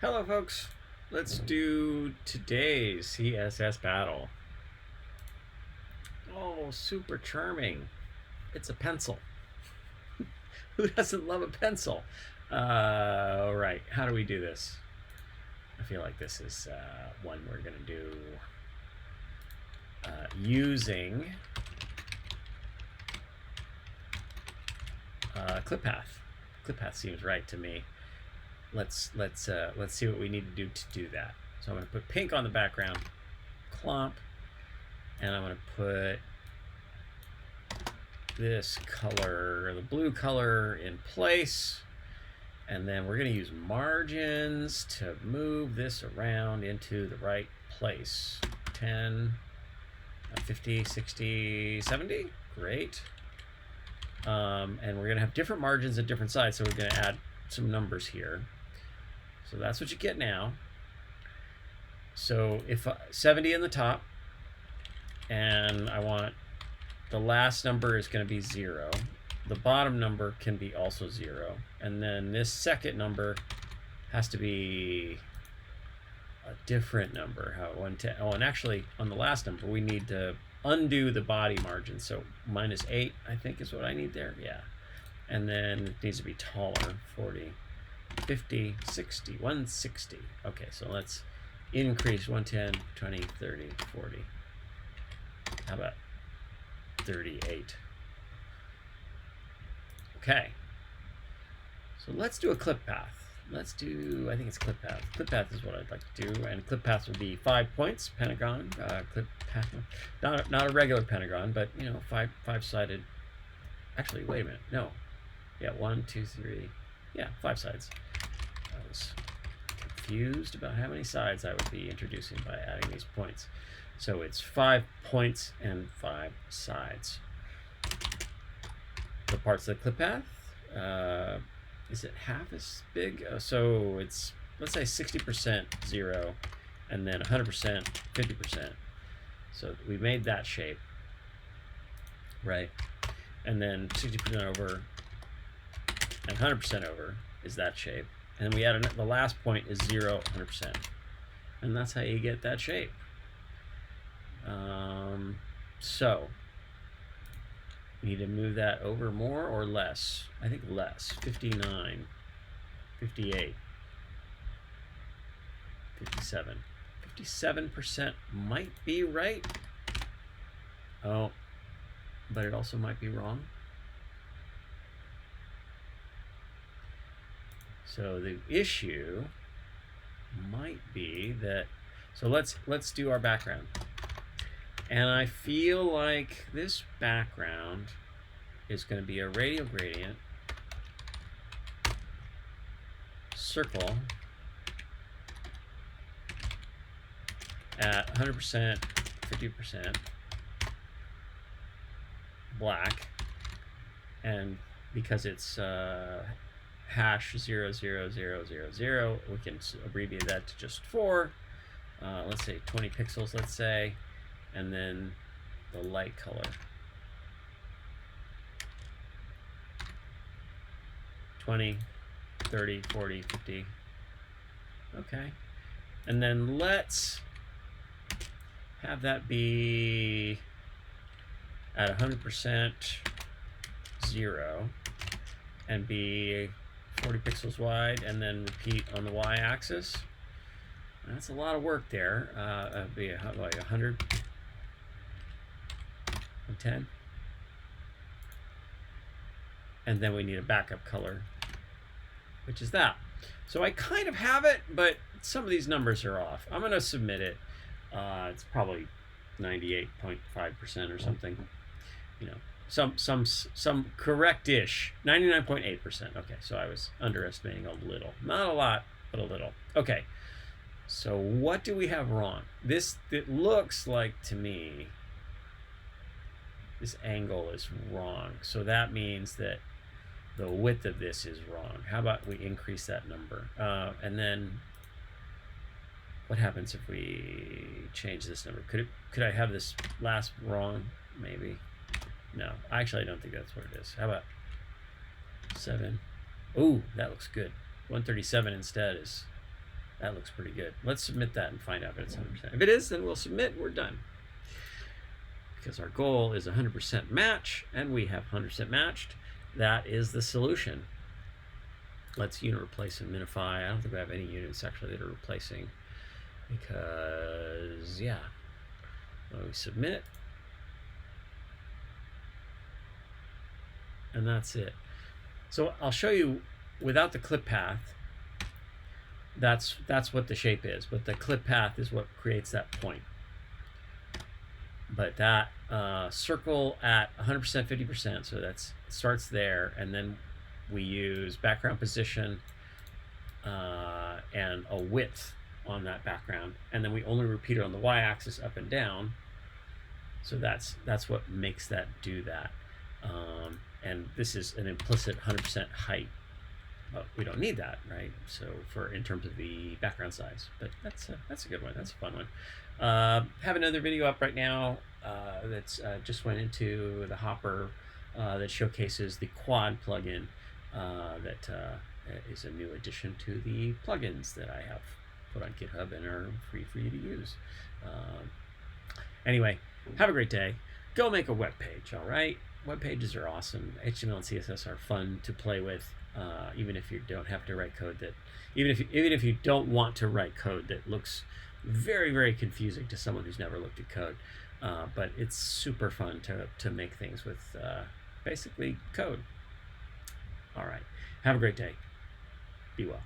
Hello folks, let's do today's CSS battle. Oh, super charming. It's a pencil. Who doesn't love a pencil? All right, how do we do this? I feel like this is one we're gonna do using clip path. Clip path seems right to me. Let's see what we need to do that. So I'm going to put pink on the background, clump, and I'm going to put this color, the blue color, in place, and then we're going to use margins to move this around into the right place. 10, 50, 60, 70. Great. And we're going to have different margins at different sides, so we're going to add some numbers here. So that's what you get now. So if 70 in the top, and I want the last number is going to be 0. The bottom number can be also 0. And then this second number has to be a different number. Oh, and actually on the last number, we need to undo the body margin. So -8, I think, is what I need there. Yeah. And then it needs to be taller, 40. 50, 60, 160. Okay, so let's increase 110, 20, 30, 40. How about 38? Okay. So let's do a clip path. Let's do, I think it's clip path. Clip path is what I'd like to do, and clip path would be 5 points, pentagon, clip path. Not a regular pentagon, but you know, five-sided. Actually, wait a minute. No. Yeah, 1, 2, 3. Yeah, 5 sides. I was confused about how many sides I would be introducing by adding these points. So it's 5 points and 5 sides. The parts of the clip path, is it half as big? So it's, let's say 60% 0, and then 100% 50%. So we made that shape, right? And then 60% over and 100% over is that shape. And we add the last point is 0, 100%. And that's how you get that shape. So you need to move that over more or less. I think less. 59, 58, 57. 57% might be right. Oh, but it also might be wrong. So the issue might be that, so let's do our background. And I feel like this background is going to be a radial gradient, circle at 100%, 50% black, and because it's hash 0, 0, 0, 0, 0, we can abbreviate that to just 4. Let's say 20 pixels, let's say, and then the light color. 20, 30, 40, 50. Okay. And then let's have that be at 100% 0 and be 40 pixels wide, and then repeat on the y-axis. That's a lot of work there. It'd be like 100, 110. And then we need a backup color, which is that. So I kind of have it, but some of these numbers are off. I'm going to submit it. It's probably 98.5% or something. You know, some correct-ish, 99.8%. Okay, so I was underestimating a little. Not a lot, but a little. Okay, so what do we have wrong? It looks like to me this angle is wrong. So that means that the width of this is wrong. How about we increase that number? And then what happens if we change this number? Could I have this last wrong? Maybe. No, actually I don't think that's what it is. How about 7? Ooh, that looks good. 137 instead is That looks pretty good. Let's submit that and find out if it's 100%. If it is, then we'll submit. We're done. Because our goal is 100% match, and we have 100% matched. That is the solution. Let's unit replace and minify. I don't think we have any units actually that are replacing. Because, yeah. When we submit. And that's it. So I'll show you without the clip path. That's what the shape is, but the clip path is what creates that point. But that circle at 100%, 50%, so that starts there, and then we use background position and a width on that background, and then we only repeat it on the y-axis up and down. So that's what makes that do that. And this is an implicit 100% height. But we don't need that, right? So in terms of the background size, but that's a good one. That's a fun one. Have another video up right now that's just went into the hopper that showcases the quad plugin that is a new addition to the plugins that I have put on GitHub and are free for you to use. Anyway, have a great day. Go make a web page, all right? Web pages are awesome. HTML and CSS are fun to play with. Even if you don't have to write code that, even if you don't want to write code that looks very, very confusing to someone who's never looked at code, but it's super fun to make things with basically code. All right, have a great day. Be well.